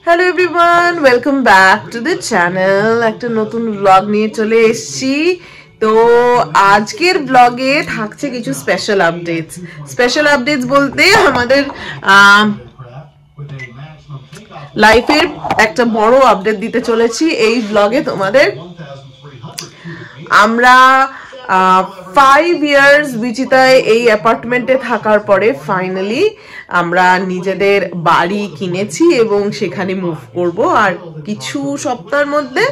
Hello everyone, welcome back to the channel. একটা নতুন blog নিয়ে চলে এসেছি। তো আজকের ব্লগে থাকছে কিছু স্পেশাল আপডেটস বলতে আমাদের লাইফের একটা বড় আপডেট দিতে চলেছি এই ব্লগে তোমাদের। আমরা 5 years বিচিতায় এই অ্যাপার্টমেন্টে থাকার পরে ফাইনালি আমরা নিজেদের বাড়ি কিনেছি এবং সেখানে মুভ করব আর কিছু সপ্তাহের মধ্যে।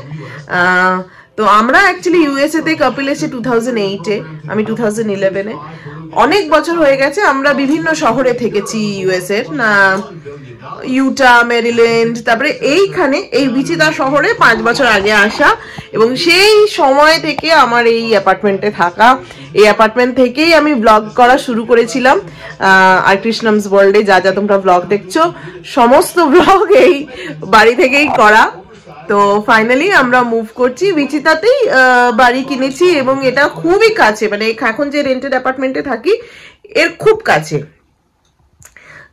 তো আমরা অ্যাকচুয়ালি ইউএসএ তে কাপল এসে 2008-এ, আমি 2011-এ। অনেক বছর হয়ে গেছে। আমরা বিভিন্ন শহরে থেকেছি ইউএসএ এর, ইউটা, মেরিল্যান্ড, তারপরে এইখানে এই বিচিতা শহরে 5 বছর আগে আসা এবং সেই সময় থেকে আমার এই অ্যাপার্টমেন্টে থাকা। এই অ্যাপার্টমেন্ট থেকেই আমি ব্লগ করা শুরু করেছিলাম। আর কৃষ্ণমস ওয়ার্ল্ডে যা যা তোমরা ব্লগ দেখছো সমস্ত ব্লগ এই বাড়ি থেকেই করা। তো ফাইনালি আমরা মুভ করছি, বিচিতাতেই বাড়ি কিনেছি এবং এটা খুবই কাছে, মানে এখন যে রেন্টেড অ্যাপার্টমেন্টে থাকি এর খুব কাছে।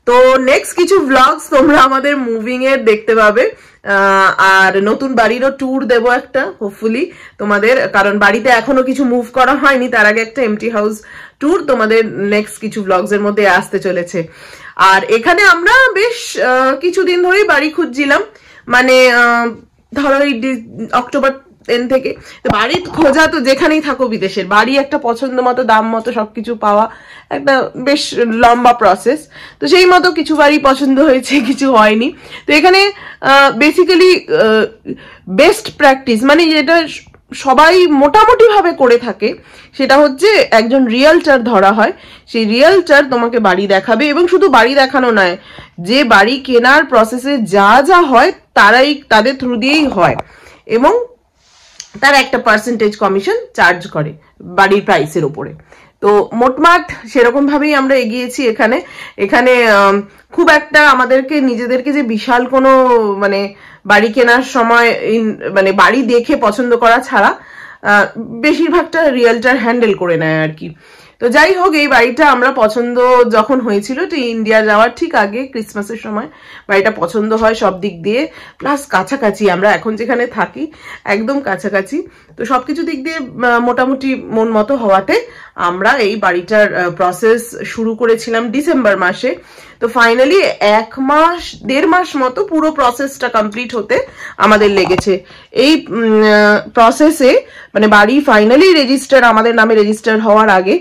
তো নেক্সট কিছু ব্লগস তোমরা আমাদের মুভিং এর দেখতে পাবে আর নতুন বাড়িরও ট্যুর দেব একটা, হোপফুলি তোমাদের, কারণ বাড়িতে এখনো কিছু মুভ করা হয়নি। তার আগে একটা এমটি হাউস ট্যুর তোমাদের নেক্সট কিছু ব্লগস এর মধ্যে আসতে চলেছে। আর এখানে আমরা বেশ কিছুদিন ধরেই বাড়ি খুঁজছিলাম, মানে ধরো এই অক্টোবর 10 থেকে। তো বাড়ি খোঁজা তো যেখানেই থাকো বিদেশের, বাড়ি একটা পছন্দ মতো দাম মতো সবকিছু পাওয়া একটা বেশ লম্বা প্রসেস। তো সেই মতো কিছু বাড়ি পছন্দ হয়েছে, কিছু হয়নি। তো এখানে বেসিক্যালি বেস্ট প্র্যাকটিস, মানে যেটা সবাই মোটামুটি ভাবে করে থাকে, সেটা হচ্ছে একজন রিয়েলটার ধরা হয়। সেই রিয়েলটার তোমাকে বাড়ি দেখাবে এবং শুধু বাড়ি দেখানো নয়, যে বাড়ি কেনার প্রসেসে যা যা হয় তাদের থ্রু দিয়েই হয় এবং তার একটা পার্সেন্টেজ কমিশন চার্জ করে বাড়ির প্রাইসের উপরে। তো মোটমাট সেরকম ভাবেই আমরা এগিয়েছি এখানে। এখানে খুব একটা আমাদেরকে নিজেদেরকে যে বিশাল কোনো মানে বাড়ি কেনার সময় মানে বাড়ি দেখে পছন্দ করা ছাড়া বেশিরভাগটা রিয়েলটার হ্যান্ডেল করে নেয় আর কি। তো যাই হোক, এই বাড়িটা আমরা পছন্দ যখন হয়েছিল, তো ইন্ডিয়া যাওয়ার ঠিক আগে ক্রিসমাসের সময় বাড়িটা পছন্দ হয় সব দিক দিয়ে, প্লাস কাছাকাছি আমরা এখন যেখানে থাকি একদম কাছাকাছি। তো সবকিছু দিক দিয়ে মোটামুটি মন মতো হওয়াতে আমরা এই বাড়িটার প্রসেস শুরু করেছিলাম ডিসেম্বর মাসে। তো ফাইনালি 1-1.5 মাস মতো পুরো প্রসেসটা কমপ্লিট হতে আমাদের লেগেছে। এই প্রসেসে মানে বাড়ি ফাইনালি রেজিস্টার, আমাদের নামে রেজিস্টার হওয়ার আগে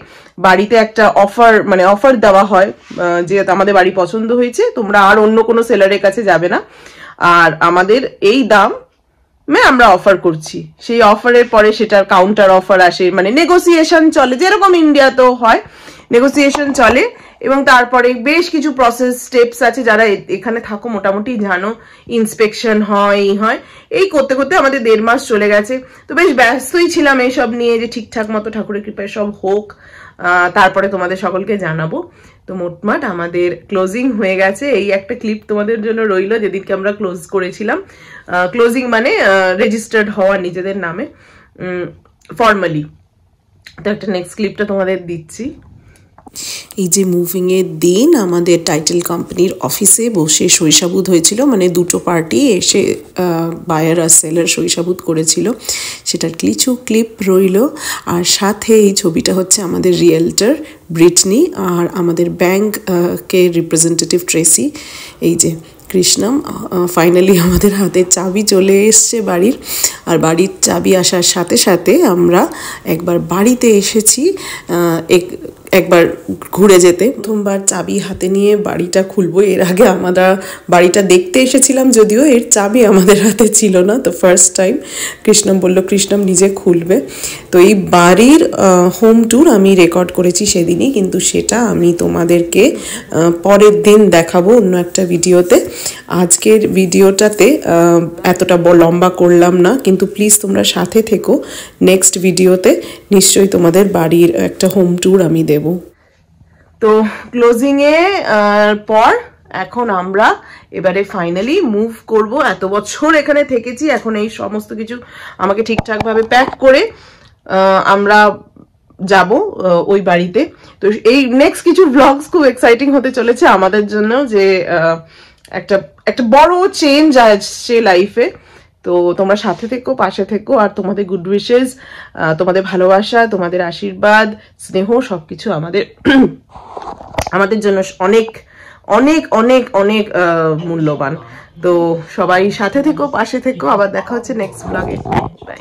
বাড়িতে একটা অফার দেওয়া হয় যে আমাদের বাড়ি পছন্দ হয়েছে, তোমরা আর অন্য কোনো সেলারের কাছে যাবে না, আর আমাদের এই দাম আমরা অফার করছি। সেই অফারের পরে সেটার কাউন্টার অফার আসে, মানে নেগোসিয়েশন চলে, যেরকম ইন্ডিয়াতেও হয় নেগোসিয়েশন চলে। এবং তারপরে বেশ কিছু প্রসেস স্টেপস আছে, যারা এখানে থাকো মোটামুটি জানো। ইন্সপেকশন হয়, এই করতে করতে আমাদের 1.5 মাস চলে গেছে। তো বেশ ব্যস্তই ছিলাম এইসব নিয়ে, যে ঠিকঠাক মতো ঠাকুরের কৃপায় সব হোক, তারপরে তোমাদের সকলকে জানাবো। তো মোটমাট আমাদের ক্লোজিং হয়ে গেছে। এই একটা ক্লিপ তোমাদের জন্য রইলো, যেদিনকে আমরা ক্লোজ করেছিলাম। ক্লোজিং মানে রেজিস্টার্ড হওয়া নিজেদের নামে ফর্মালি। তো একটা নেক্সট ক্লিপটা তোমাদের দিচ্ছি। এই যে মুভিংয়ের দিন আমাদের টাইটেল কোম্পানির অফিসে বসে সইসাবুত হয়েছিল, মানে দুটো পার্টি এসে বায়ার আর সেলার সইসাবুত করেছিল, সেটার কিছু ক্লিপ রইল। আর সাথে এই ছবিটা হচ্ছে আমাদের রিয়েলটার ব্রিটনি আর আমাদের ব্যাংকে রিপ্রেজেন্টেটিভ ট্রেসি। এই যে কৃষ্ণম, ফাইনালি আমাদের হাতে চাবি চলে এসছে বাড়ির। আর বাড়ির চাবি আসার সাথে সাথে আমরা একবার বাড়িতে এসেছি একবার ঘুরে যেতে। প্রথমবার চাবি হাতে নিয়ে বাড়িটা খুলবো। এর আগে আমরা বাড়িটা দেখতে এসেছিলাম, যদিও এর চাবি আমাদের হাতে ছিল না। তো ফার্স্ট টাইম কৃষ্ণম বললো কৃষ্ণম নিজে খুলবে। তো এই বাড়ির হোম ট্যুর আমি রেকর্ড করেছি সেদিনই, কিন্তু সেটা আমি তোমাদেরকে পরের দিন দেখাবো অন্য একটা ভিডিওতে। আজকের ভিডিওটাতে এতটা লম্বা করলাম না, কিন্তু প্লিজ তোমরা সাথে থেকো। নেক্সট ভিডিওতে নিশ্চয়ই তোমাদের বাড়ির একটা হোম ট্যুর আমি দেব। তো ক্লোজিং এ পর এখন আমরা এবারে ফাইনালি মুভ করব। এত বছর এখানে থেকেছি, এখন এই সমস্ত কিছু আমাকে ঠিকঠাক ভাবে প্যাক করে আমরা যাব ওই বাড়িতে। তো এই নেক্সট কিছু ব্লগস খুব এক্সাইটিং হতে চলেছে আমাদের জন্য, যে একটা একটা বড় চেঞ্জ আসছে লাইফে। তো তোমরা সাথে থেকো, পাশে থেকো, আর তোমাদের গুড উইশেস, তোমাদের ভালোবাসা, তোমাদের আশীর্বাদ, স্নেহ সবকিছু আমাদের জন্য অনেক অনেক অনেক অনেক মূল্যবান। তো সবাই সাথে থেকো, পাশে থেকো। আবার দেখা হচ্ছে নেক্সট ব্লগে। বাই।